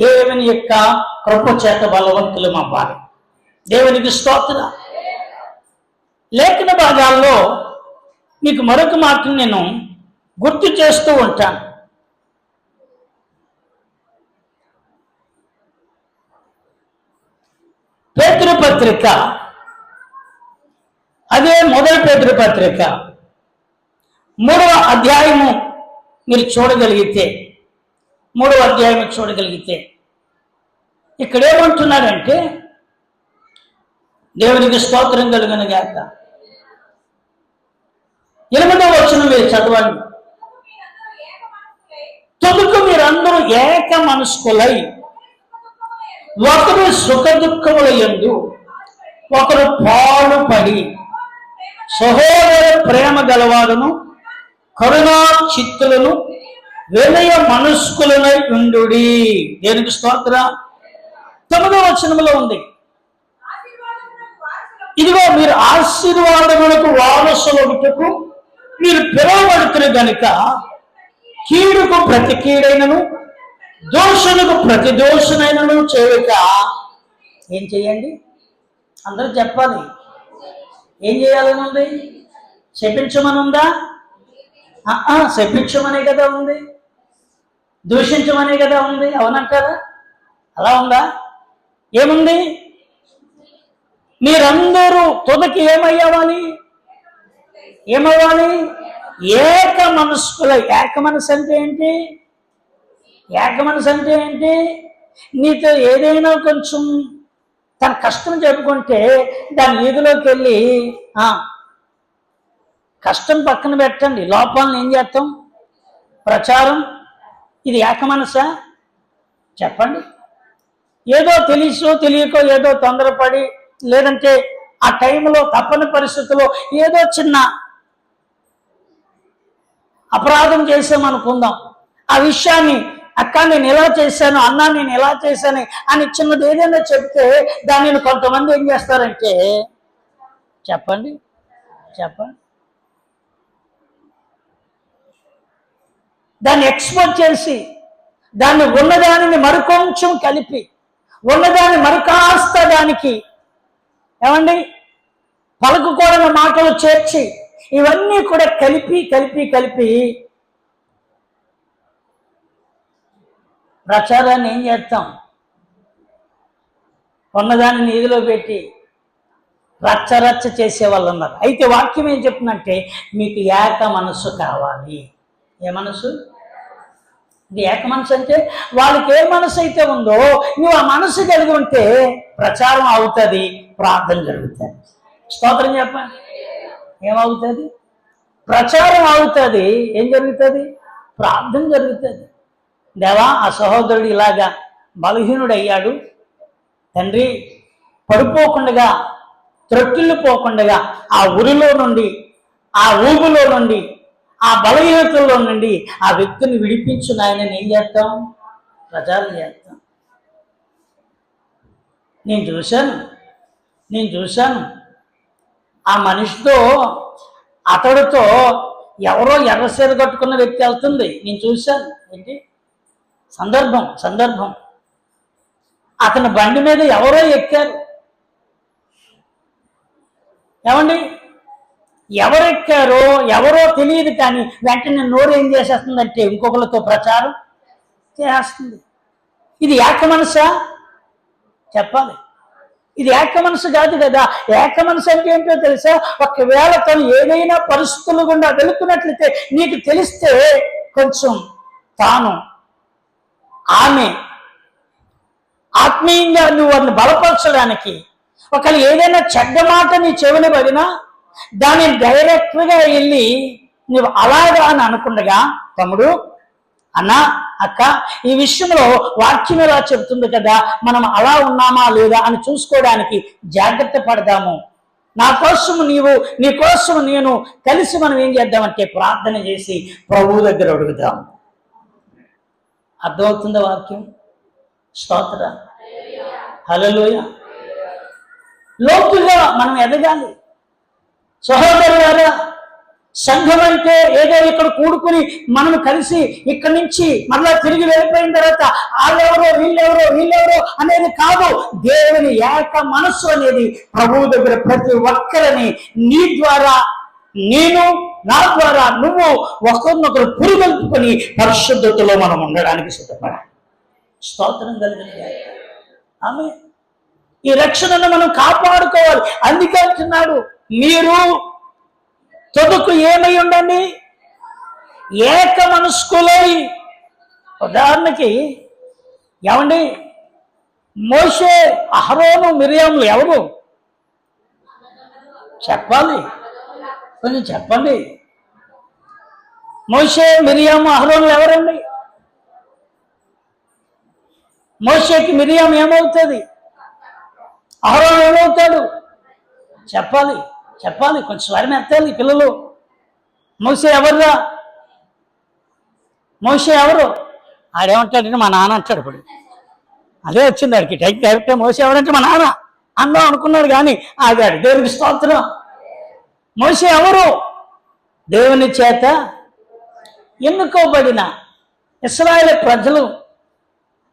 దేవుని యొక్క కృప చేత బలవంతులు అవ్వాలి. దేవునికి స్తోత్రం. లేఖన భాగాల్లో మీకు మరొక మాటను నేను గుర్తు చేస్తూ ఉంటాను. పేతురు పత్రిక, అదే మొదటి పేతురు పత్రిక 3వ అధ్యాయము మీరు చూడగలిగితే, 3వ అధ్యాయం చూడగలిగితే ఇక్కడ ఏమంటున్నారంటే, దేవునికి స్తోత్రం కలుగును గాక. 8వ వచనం మీరు చదవండి. తుదకు మీరందరూ ఏక మనస్కులై ఒకరు సుఖ దుఃఖముల యందు ఒకరు పాలుపడి సహోదర ప్రేమ గలవారును కరుణా చిత్తులను వినయ మనస్కులనై ఉండుడి. దేనికి స్తోత్రం. 9వ వచనంలో ఉంది, ఇదిగో మీరు ఆశీర్వాదములకు వారసులగుటకు మీరు పిలువబడుతున్న గనుక కీడుకు ప్రతి కీడైనను దోషులకు ప్రతి దోషునైనను చేయక ఏం చేయండి? అందరూ చెప్పాలి. ఏం చేయాలని ఉంది? శపించమని ఉందా? శపించమనే కదా ఉంది. దూషించమనే కదా ఉంది. అవునంటారా? అలా ఉందా? ఏముంది? మీరందరూ తుదకి ఏమయ్యావాలి? ఏక మనస్కుల. ఏక మనసు అంటే ఏంటి? ఏక మనసు అంటే ఏంటి? నీతో ఏదైనా కొంచెం తన కష్టం చెప్పుకుంటే దాని వీధిలోకి వెళ్ళి కష్టం పక్కన పెట్టండి, లోపాలను ఏం చేస్తాం? ప్రచారం. ఇది ఏక మనసా? చెప్పండి. ఏదో తెలుసో తెలియకో ఏదో తొందరపడి, లేదంటే ఆ టైంలో తప్పని పరిస్థితుల్లో ఏదో చిన్న అపరాధం చేసామనుకుందాం. ఆ విషయాన్ని అక్క నేను ఎలా చేశాను, అన్నా నేను ఎలా చేశాను అని చిన్నది ఏదైనా చెప్తే దానిని కొంతమంది ఏం చేస్తారంటే, చెప్పండి దాన్ని ఎక్స్పోర్ట్ చేసి దాన్ని ఉన్నదానిని మరికొంచెం కలిపి ఉన్నదాన్ని మరికాస్త దానికి ఏమండి పలుకుకూడని మాటలు చేర్చి ఇవన్నీ కూడా కలిపి ప్రచారాన్ని ఏం చేస్తాం? ఉన్నదాన్ని నీదిలో పెట్టి రచ్చ చేసే వాళ్ళు ఉన్నారు. అయితే వాక్యం ఏం చెప్తుందంటే, మీకు ఏక మనస్సు కావాలి. ఏ మనసు? ఇది ఏక మనసు అంటే వాళ్ళకి ఏ మనసు అయితే ఉందో నువ్వు ఆ మనసు కలిగి ఉంటే ప్రచారం అవుతుంది, ప్రార్థన జరుగుతుంది. స్తోత్రం చెప్పండి. ఏమవుతుంది? ప్రచారం అవుతుంది. ఏం జరుగుతుంది? ప్రార్థన జరుగుతుంది. దేవా, ఆ సహోదరుడు ఇలాగా బలహీనుడయ్యాడు తండ్రి, పడిపోకుండా త్రొట్టిల్లిపోకుండా ఆ ఉరిలో నుండి, ఆ ఊబులో నుండి, ఆ బలహీనతల్లో నుండి ఆ వ్యక్తిని విడిపించు నాయనని ఏం చేస్తాం? ప్రచారం చేస్తాం. నేను చూశాను ఆ మనిషితో, అతడితో ఎవరో ఎర్రసీర కట్టుకున్న వ్యక్తి వెళ్తుంది. నేను చూశాను. ఏంటి సందర్భం అతని బండి మీద ఎవరో ఎక్కారు. ఏమండి, ఎవరెక్కారో ఎవరో తెలియదు, కానీ వెంటనే నోరు ఏం చేసేస్తుందంటే ఇంకొకరితో ప్రచారం చేస్తుంది. ఇది ఏక మనసా? చెప్పాలి. ఇది ఏక మనసు కాదు కదా. ఏక మనసు అంటే ఏంటో తెలుసా? ఒకవేళ తను ఏదైనా పరిస్థితులు గుండా వెళుతున్నట్లయితే నీకు తెలిస్తే కొంచెం తాను ఆమె ఆత్మీయంగా నువ్వు వారిని బలపరచడానికి, ఒకవేళ ఏదైనా చెడ్డ మాట నీ చెవిన పడినా దాన్ని డైరెక్ట్గా వెళ్ళి నువ్వు అలాగా అని అనుకుండగా, తమ్ముడు, అన్న, అక్క, ఈ విషయంలో వాక్యం ఎలా చెబుతుంది కదా, మనం అలా ఉన్నామా లేదా అని చూసుకోవడానికి జాగ్రత్త పడదాము. నా కోసము నీవు, నీ కోసము నేను, కలిసి మనం ఏం చేద్దామంటే ప్రార్థన చేసి ప్రభువు దగ్గర అడుగుదాం. అర్థమవుతుందా వాక్యం? స్తోత్రం. హల్లెలూయా. లోతుగా మనం ఎదగాలి. సహోదరులారా, సంఘం అంటే ఏదో ఇక్కడ కూడుకుని మనం కలిసి ఇక్కడి నుంచి మళ్ళా తిరిగి వెళ్ళిపోయిన తర్వాత వాళ్ళెవరో వీళ్ళెవరో అనేది కాదు. దేవుని ఏక మనస్సు అనేది ప్రభువు దగ్గర ప్రతి ఒక్కరిని నీ ద్వారా నేను, నా ద్వారా నువ్వు ఒకరినొకరు పురుగొల్పుకొని పరిశుద్ధతలో మనం ఉండడానికి సిద్ధపడాలి. స్తోత్రం కలిగిన ఆమె ఈ రక్షణను మనం కాపాడుకోవాలి. అందుకే అంటున్నాడు, మీరు తొదుకు ఏమై ఉండండి, ఏక మనస్కులై. ఉదాహరణకి ఏమండి, మోషే, అహరోను, మిరియాములు ఎవరు చెప్పాలి, కొంచెం చెప్పండి. మోషే, మిరియాము, అహరోనులు ఎవరండి? మోషేకి మిరియాం ఏమవుతుంది, అహరోను ఏమవుతాడు? చెప్పాలి, కొంచెం స్వరం ఎత్తాలి పిల్లలు. మోషే ఎవర్రా? మోషే ఎవరు? ఆడేమంటాడంటే మా నాన్న అంటాడు. ఇప్పుడు అదే వచ్చింది ఆడికి డైరెక్ట్. మోషే ఎవరంటే మా నాన్న అందం అనుకున్నాడు, కానీ ఆగాడు. దేవునికి స్తోత్రం. మోషే ఎవరు? దేవుని చేత ఎన్నుకోబడిన ఇశ్రాయేలు ప్రజలు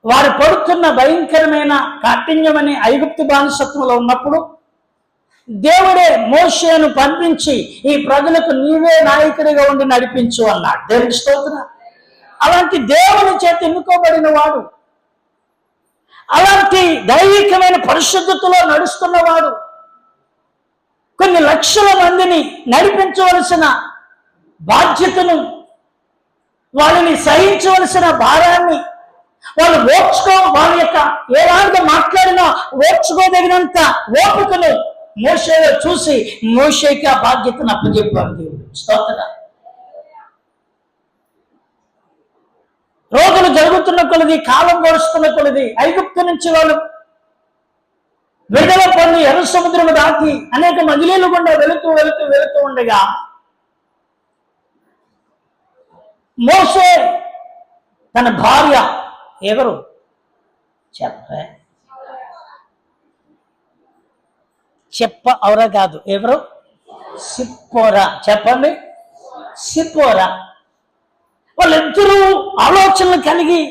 వారు పడుతున్న భయంకరమైన కాఠిన్యమని ఐగుప్తు బానిసత్వంలో ఉన్నప్పుడు దేవుడే మోషేను పంపించి ఈ ప్రజలకు నీవే నాయకుడిగా ఉండి నడిపించు అన్నాడు. దేవునికి స్తోత్రం. అలాంటి దేవుని చేత ఎన్నుకోబడిన వాడు, అలాంటి దైవికమైన పరిశుద్ధతలో నడుస్తున్నవాడు, కొన్ని లక్షల మందిని నడిపించవలసిన బాధ్యతను, వాళ్ళని సహించవలసిన భారాన్ని వాళ్ళు వాళ్ళ యొక్క ఎలాంటి మాట్లాడినా ఓర్చుకోదగినంత ఓపికను మోషేలో చూసి మోషేకి ఆ బాధ్యతను అప్పచెప్పాడు దేవుడు. స్తోత్రం. రోజులు జరుగుతున్న కొలది, కాలం గడుస్తున్న కొలది, ఐగుప్తు నుంచి వాళ్ళు విడుదల పొంది ఎర్ర సముద్రం దాటి అనేక మజిలీలు గుండా వెళుతూ ఉండగా మోషే తన భార్య ఎవరు అవరా కాదు, ఎవరు? సిప్పోరా. చెప్పండి, సిప్పోరా. వాళ్ళిద్దరూ ఆలోచనలు కలిగి,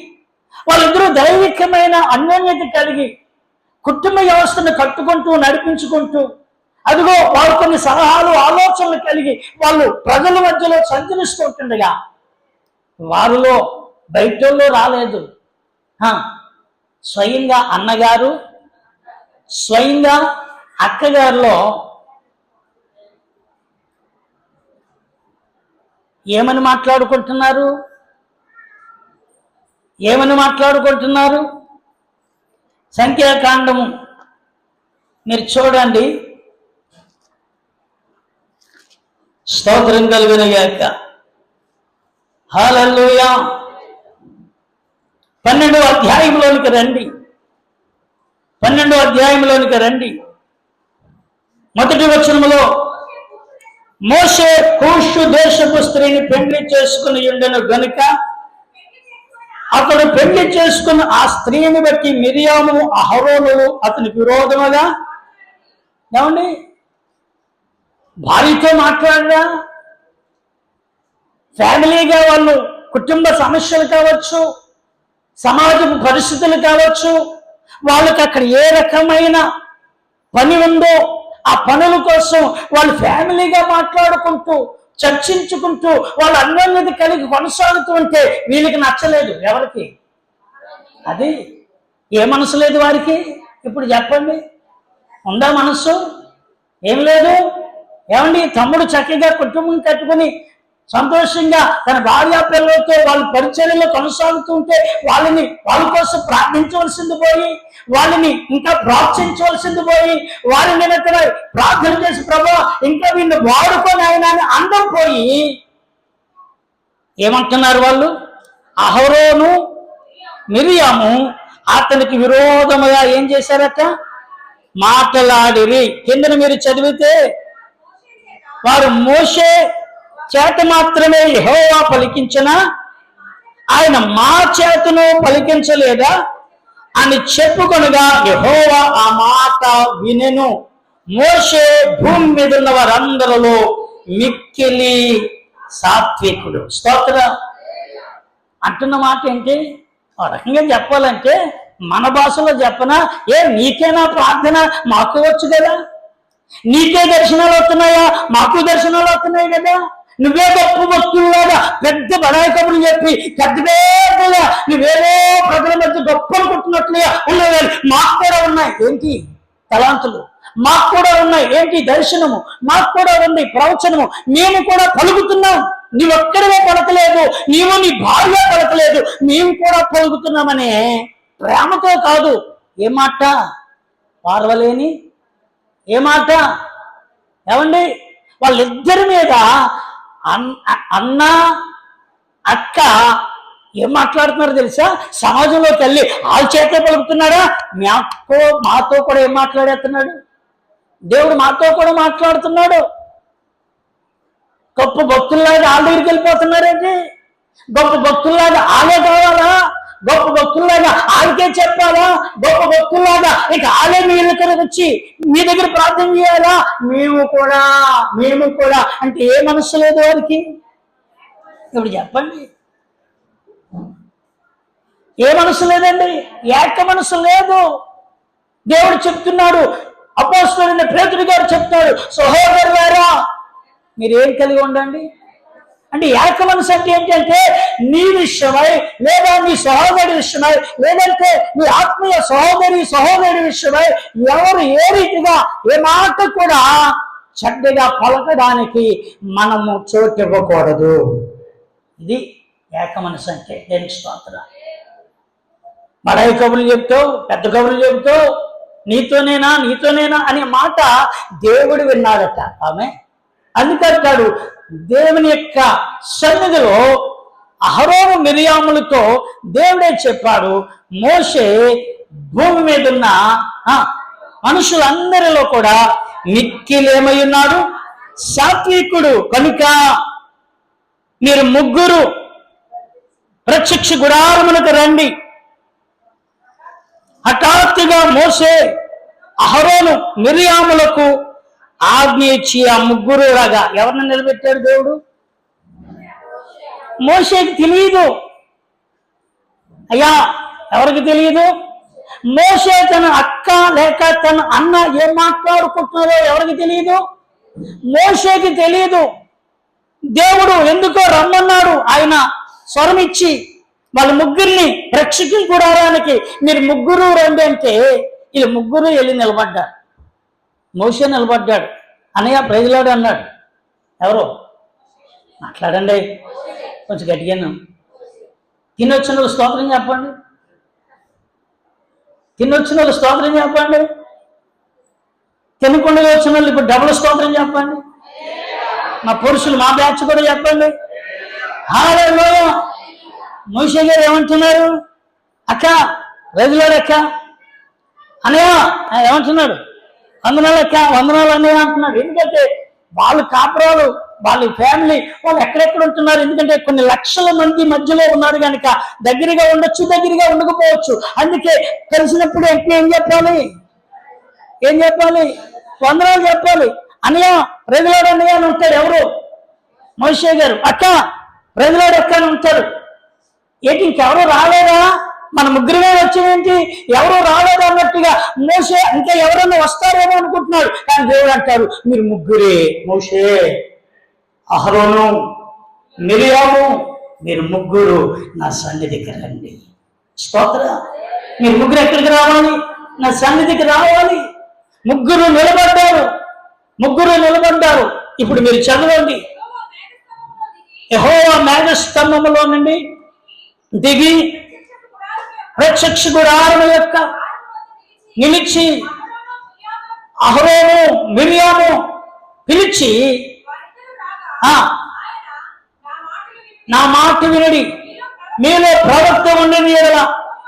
వాళ్ళిద్దరూ దైవికమైన అన్యోన్యత కలిగి కుటుంబ వ్యవస్థను కట్టుకుంటూ నడిపించుకుంటూ, అదిగో వాళ్ళు కొన్ని సలహాలు ఆలోచనలు కలిగి వాళ్ళు ప్రజల మధ్యలో సంచరిస్తూ ఉంటుండగా వారిలో బయటలో రాలేదు. స్వయంగా అన్నగారు, స్వయంగా అక్కగారిలో ఏమని మాట్లాడుకుంటున్నారు? సంఖ్యాకాండము మీరు చూడండి. స్తోత్రం కలుగును గాక. హల్లెలూయా. 12వ అధ్యాయంలోనికి రండి. 12వ అధ్యాయంలోనికి రండి. మొదటి వచనములో మోషే కూషు దేశపు స్త్రీని పెళ్లి చేసుకుని ఉండెను గనుక అతడు పెళ్లి చేసుకున్న ఆ స్త్రీని బట్టి మిరియాము, అహరోనులు అతనికి విరోధముగా ఏమండి భార్యతో మాట్లాడరా, ఫ్యామిలీగా వాళ్ళు కుటుంబ సమస్యలు కావచ్చు, సమాజపు పరిస్థితులు కావచ్చు, వాళ్ళకి అక్కడ ఏ రకమైన పని ఉందో ఆ పనుల కోసం వాళ్ళు ఫ్యామిలీగా మాట్లాడుకుంటూ చర్చించుకుంటూ వాళ్ళ అన్యోన్యత కలిగి కొనసాగుతూ ఉంటే వీళ్ళకి నచ్చలేదు. ఎవరికి? అది ఏ మనసు లేదు వారికి? ఇప్పుడు చెప్పండి, ఉందా మనస్సు? ఏం లేదు. ఏమండి, తమ్ముడు చక్కగా కుటుంబం కట్టుకుని సంతోషంగా తన భార్య పిల్లలతో వాళ్ళ పరిచర్యలో కొనసాగుతూ ఉంటే వాళ్ళ కోసం ప్రార్థించవలసింది పోయి, వాళ్ళని ఇంకా ప్రోత్సహించవలసింది పోయి, వాళ్ళని ప్రార్థన చేసి ప్రభా ఇంకా వీళ్ళు వాడుకొని ఆయన అందం పోయి ఏమంటున్నారు వాళ్ళు? అహరోను, మిరియాము అతనికి విరోధముగా ఏం చేశారట? మాట్లాడిరి. కిందన మీరు చదివితే వారు మోషే చేత మాత్రమే యెహోవా పలికించిన ఆయన మా చేతను పలికించలేదా అని చెప్పుకొనగా యెహోవా ఆ మాట వినెను. మోషే భూమి మీద ఉన్న వారందరిలో మిక్కిలి సాత్వికుడు. స్తోత్ర అంటున్న మాట ఏంటి? ఆ రకంగా చెప్పాలంటే మన భాషలో చెప్పనా, నీకేనా ప్రార్థన, మాకు వచ్చు కదా, నీకే దర్శనాలు వస్తున్నాయా, మాకు దర్శనాలు వస్తున్నాయి కదా, నువ్వే గొప్ప భక్తుల్లాగా పెద్ద బడాయి కబుర్లు చెప్పి పెద్ద పెద్దగా నువ్వేదో ప్రజల మధ్య గొప్ప అనుకుంటున్నట్లుగా ఉన్నాయి, మాకు కూడా ఉన్నాయి ఏంటి తలాంతులు, మాకు కూడా ఉన్నాయి ఏంటి దర్శనము, మాకు కూడా ఉంది ప్రవచనము, మేము కూడా పలుకుతున్నాం, నీవొక్కడమే పలకలేదు, నీవు నీ భార్య పలకలేదు, మేము కూడా పలుకుతున్నామనే ప్రేమతో కాదు. ఏ మాట పార్వలేని ఏ మాట ఏమండి, వాళ్ళిద్దరి మీద అన్న అక్క ఏం మాట్లాడుతున్నారు తెలుసా? సమాజంలోకి వెళ్ళి వాళ్ళ చేతే పలుకుతున్నాడా, మాతో కూడా ఏం మాట్లాడేస్తున్నాడు, దేవుడు మాతో కూడా మాట్లాడుతున్నాడు. గొప్ప భక్తుల్లాగా వాళ్ళ దగ్గరికి వెళ్ళిపోతున్నారేంటి? గొప్ప భక్తుల్లాగా ఆలే కావాలా, గొప్ప భక్తుల్లాగా ఆడికే చెప్పాలా, గొప్ప భక్తుల్లాగా ఇక ఆలే మీ దగ్గరకు వచ్చి మీ దగ్గర ప్రార్థన చేయాలా, మేము కూడా అంటే ఏ మనస్సు లేదు వారికి? ఇప్పుడు చెప్పండి, ఏ మనసు లేదండి? ఏక మనసు లేదు. దేవుడు చెప్తున్నాడు, అపోస్తలుడైన పేతురు గారు చెప్తాడు, సహోదరులారా మీరు ఏం కలిగి ఉండండి అంటే ఏక మనసు అంటే ఏంటంటే నీ విషయమై లేదా నీ సహోదరి విషయమై లేదంటే నీ ఆత్మీయ సహోదరి విషయమై ఎవరు ఏ రీతిగా ఏ మాట కూడా చెడ్డగా పలకడానికి మనము చోటు ఇవ్వకూడదు. ఇది ఏక మనసు అంటే. దేనికి స్తోత్రం. బడాయి కబుర్లు చెప్తావు, పెద్ద కబుర్లు చెప్తావు, నీతోనేనా అనే మాట దేవుడు విన్నాడట. ఆమె అందుకంటాడు, దేవుని యొక్క సన్నిధిలో అహరోను మిరియాములతో దేవుడే చెప్పాడు, మోషే భూమి మీద ఉన్న మనుషులందరిలో కూడా మిక్కిలేమై ఉన్నాడు, సాత్వికుడు. కనుక మీరు ముగ్గురు ప్రత్యక్ష గుడారమునకు రండి. హఠాత్తుగా మోషే అహరోను మిరియాములకు ఆజ్ఞ ఇచ్చి ఆ ముగ్గురు లాగా ఎవరిని నిలబెట్టాడు దేవుడు? మోషేకి తెలియదు అయ్యా, ఎవరికి తెలియదు? మోషే తన అక్క లేక తన అన్న ఏం మాట్లాడుకుంటున్నారో ఎవరికి తెలియదు? మోషేకి తెలియదు. దేవుడు ఎందుకో రమ్మన్నాడు, ఆయన స్వరం ఇచ్చి వాళ్ళ ముగ్గురిని రక్షకుల గుడారానికి మీరు ముగ్గురు రండి అంటే వీళ్ళు ముగ్గురు వెళ్ళి నిలబడ్డారు. మోషే నిలబడ్డాడు, అన్నయ్య ప్రైజ్లాడు అన్నాడు. ఎవరు మాట్లాడండి కొంచెం గట్టిగాను. తినొచ్చిన వాళ్ళు స్తోత్రం చెప్పండి, తినొచ్చిన వాళ్ళు స్తోత్రం చెప్పండి, తినకుండా వచ్చిన వాళ్ళు ఇప్పుడు డబుల్ స్తోత్రం చెప్పండి. మా పురుషులు మా బ్యాచ్ కూడా చెప్పండి. హల్లెలూయా. మోషే గారు ఏమంటున్నారు? అక్క ప్రైజ్లాడు అక్క, అన్నయ్య ఏమంటున్నాడు? వందనాలు అక్క, వందనాలు అన్నయ్య అంటున్నాడు. ఎందుకంటే వాళ్ళు కాపురాలు, వాళ్ళ ఫ్యామిలీ వాళ్ళు ఎక్కడెక్కడ ఉంటున్నారు. ఎందుకంటే కొన్ని లక్షల మంది మధ్యలో ఉన్నారు కనుక దగ్గరగా ఉండొచ్చు, దగ్గరగా ఉండకపోవచ్చు. అందుకే కలిసినప్పుడు ఏం చెప్పాలి? వందనాలు చెప్పాలి. అన్నయ్య ప్రైజ్లాడు అన్నయ్య అని ఉంటాడు. ఎవరు? మోషే గారు. అక్క ప్రైజ్లాడు అక్క అని ఉంటాడు. ఏంటి ఇంకెవరు రాలేదా? మన ముగ్గురమే వచ్చేదేంటి, ఎవరు రాలేదు అన్నట్టుగా మోషే ఇంకా ఎవరన్నా వస్తారేమో అనుకుంటున్నాడు. కానీ దేవుడు అంటారు, మీరు ముగ్గురే, మోషే, అహరోను, మిరియాము, మీరు ముగ్గురు నా సన్నిధికి రండి. స్తోత్ర. మీరు ముగ్గురు ఎక్కడికి రావాలి? నా సన్నిధికి రావాలి. ముగ్గురు నిలబడ్డారు. ఇప్పుడు మీరు చదవండి. యెహోవా మేఘస్తంభములో నుండి దిగి ప్రత్యక్ష గుడారము యొక్క నిలిచి అహరోను మిరియాము పిలిచి నా మాట వినడి, మీలో ప్రవక్త ఉండని ఎడల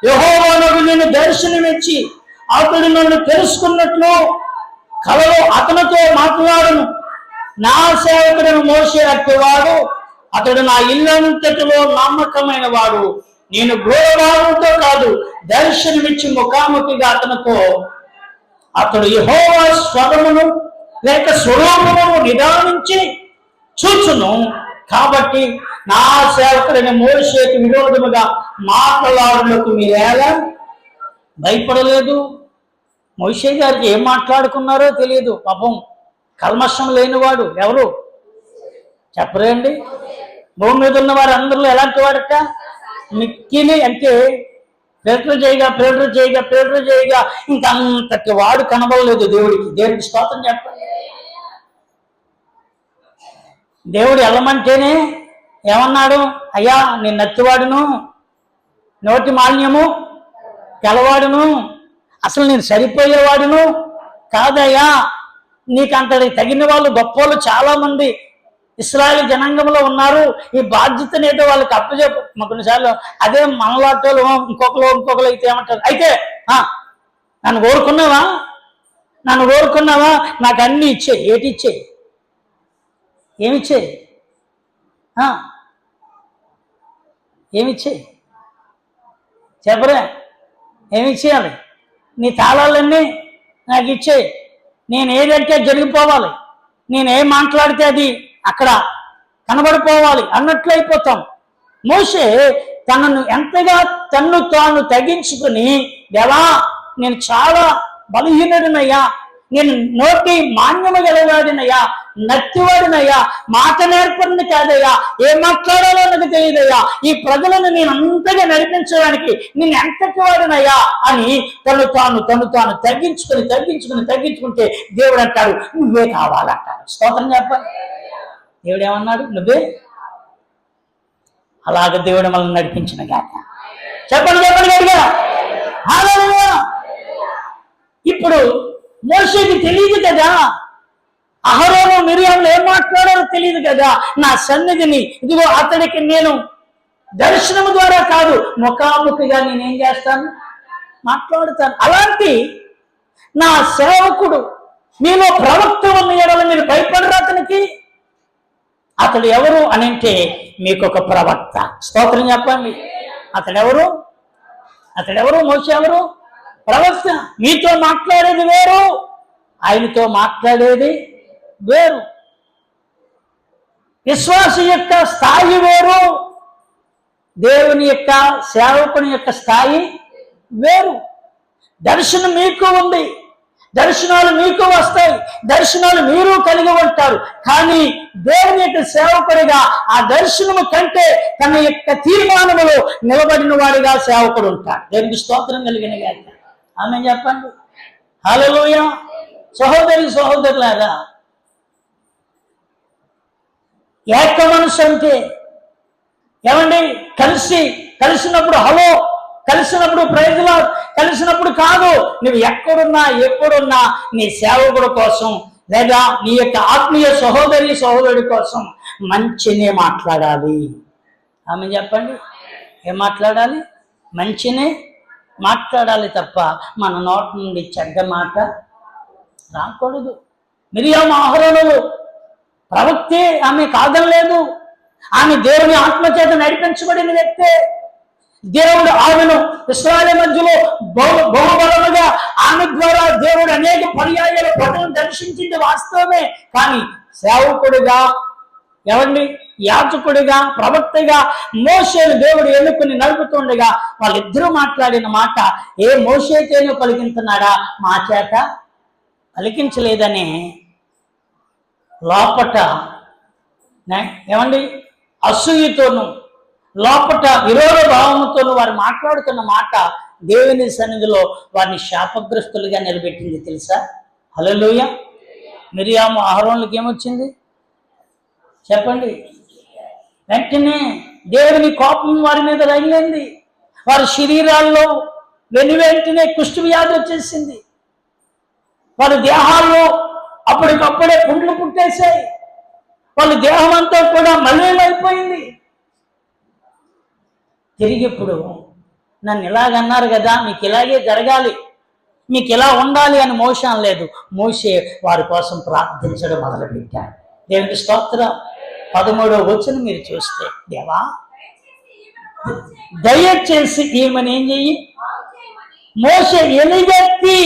యెహోవా నన్ను దర్శనమిచ్చి అతడు నన్ను తెలుసుకున్నట్లు కలలో అతనితో మాట్లాడను. నా సేవకుడను మోషే అట్టివాడు, అతడు నా ఇల్లంతటిలో నమ్మకమైన వాడు. నేను గోరవాడుతో కాదు, దర్శనమిచ్చి ముఖాముఖిగా అతడు యెహోవా స్వరమును లేక స్వరూపమును నిదానించి చూచును. కాబట్టి నా సేవకుడైన మోషేకు విరోధముగా మాట్లాడుటకు మీరేలా భయపడలేదు? మోషే గారికి ఏం మాట్లాడుకున్నారో తెలియదు. పాపం కల్మషం లేనివాడు ఎవరు చెప్పరేండి? భూమి మీద ఉన్న వారు అందరిలో ఎలాంటి వాడట? మిక్కిలి అంటే ఫిల్టర్ చేయగా ఇంకంతటి వాడు కనబడలేదు దేవుడికి స్తోత్రం చెప్పాలి. దేవుడు వెళ్ళమంటేనే ఏమన్నాడు? అయ్యా నేను నత్తివాడును, నోటి మాలిన్యము గలవాడును, అసలు నేను సరిపోయేవాడును కాదయ్యా, నీకు అంతటి తగిన వాళ్ళు గొప్ప వాళ్ళు చాలా మంది ఇశ్రాయేలు జనాంగంలో ఉన్నారు, ఈ బాధ్యతను ఏదో వాళ్ళకి అప్పచెప్పు. కొన్నిసార్లు అదే మనలాటోళ్ళు ఇంకొకరు అయితే ఏమంటారు, అయితే నన్ను కోరుకున్నావా నాకు అన్ని ఇచ్చే. ఏటి ఇచ్చే? ఏమిచ్చే? చెప్పరే, ఏమిచ్చేయాలి? నీ తాళాలన్నీ నాకు ఇచ్చే, నేను ఏదంటే జరిగిపోవాలి, నేనేం మాట్లాడితే అది అక్కడ కనబడిపోవాలి అన్నట్లు అయిపోతాం. మోషే తనను ఎంతగా తాను తగ్గించుకుని, దేవా నేను చాలా బలహీనుడినయ్యా, నేను నోటి మాన్యము గలవాడినయ్యా, నత్తివాడినయ్యా, మాట నేర్పడిని కాదయ్యా, ఏం మాట్లాడాలో నాకు తెలియదయ్యా, ఈ ప్రజలను నేను అంతగా నడిపించడానికి నేను ఎంతటి వాడినయ్యా అని తను తగ్గించుకుంటే దేవుడు అంటాడు నువ్వే కావాలంటాడు. స్తోత్రం చెప్పాలి. దేవుడు ఏమన్నాడు? నువ్వే. అలాగ దేవుడు మనల్ని నడిపించిన గాక. చెప్పండి గట్టిగా. హల్లెలూయా. ఇప్పుడు మోషేకి తెలియదు కదా, అహరోను మిరియాములు ఏం మాట్లాడారో తెలియదు కదా. నా సన్నిధిని ఇదిగో అతడికి నేను దర్శనము ద్వారా కాదు, ముఖాముఖిగా నేనేం చేస్తాను? మాట్లాడుతాను. అలాంటి నా సేవకుడు మీలో ప్రవక్త ఉన్న ఎడల మీరు భయపడరు అతనికి. అతడు ఎవరు అని అంటే మీకు ఒక ప్రవక్త. స్తోత్రం చెప్పండి. అతడెవరు? మోషే ఎవరు? ప్రవక్త. మీతో మాట్లాడేది వేరు, ఆయనతో మాట్లాడేది వేరు. విశ్వాస యొక్క స్థాయి వేరు, దేవుని యొక్క సేవకుని యొక్క స్థాయి వేరు. దర్శనం మీకు ఉంది, దర్శనాలు మీకు వస్తాయి, దర్శనాలు మీరు కలిగి ఉంటారు. కానీ దేవుని యొక్క సేవకుడిగా ఆ దర్శనము కంటే తన యొక్క తీర్మానములో నిలబడిన వాడిగా సేవకుడు ఉంటాడు. దేవునికి స్తోత్రం కలిగిన గాక. ఆమె చెప్పండి. హల్లెలూయా. సహోదరులారా, ఏక మనసు అంటే ఏమండి? కలిసినప్పుడు హలో, కలిసినప్పుడు ప్రైజ్ లార్డ్, కలిసినప్పుడు కాదు. నువ్వు ఎప్పుడున్నా నీ సేవకుడు కోసం లేదా నీ యొక్క ఆత్మీయ సహోదరుడి కోసం మంచినే మాట్లాడాలి. ఆమె చెప్పండి. ఏం మాట్లాడాలి? మంచినే మాట్లాడాలి తప్ప మన నోటి నుండి చెడ్డ మాట రాకూడదు. మిరియాము అహరోనులు ప్రవక్తే, ఆమె కాదనలేదు. ఆమె దేవుని ఆత్మచేత నడిపించబడిన వ్యక్తే. దేవుడు ఆమెను ఇశ్రాయేలు మధ్యలో బహుబలముగా ఆమె ద్వారా దేవుడు అనేక పర్యాయాల ప్రజలను దర్శించింది వాస్తవమే. కానీ సేవకుడిగా యాజకుడిగా ప్రవక్తగా మోషేను దేవుడు ఎన్నుకుని నడుపుతుండగా వాళ్ళిద్దరూ మాట్లాడిన మాట ఏ మోషేతేనో పలికించున్నాడా, మా చేత పలికించలేదని లోపట అసూయతోనూ లోపట విరోధ భావంతోనూ వారు మాట్లాడుతున్న మాట దేవుని సన్నిధిలో వారిని శాపగ్రస్తులుగా నిలబెట్టింది తెలుసా? హల్లెలూయా. మిరియాము అహరోనులకు ఏమొచ్చింది చెప్పండి? వెంటనే దేవుని కోపం వారి మీద రగిలింది. వారి శరీరాల్లో వెంటనే కుష్టు వ్యాధి వచ్చేసింది. వారి దేహాల్లో అప్పటికప్పుడే పుండ్లు పుట్టేశాయి. వాళ్ళ దేహం అంతా కూడా మలినమైపోయింది. తిరిగి ఇప్పుడు నన్ను ఇలాగన్నారు కదా, మీకు ఇలాగే జరగాలి, మీకు ఇలా ఉండాలి అని మోషే అనలేదు. మోషే వారి కోసం ప్రార్థించడం మొదలుపెట్టాడు. దేవునికి స్తోత్రం. 13వ వచనం మీరు చూస్తే, దేవా దయచేసి ఈమెను ఏం చెయ్యి. మోషే ఎలుగెత్తి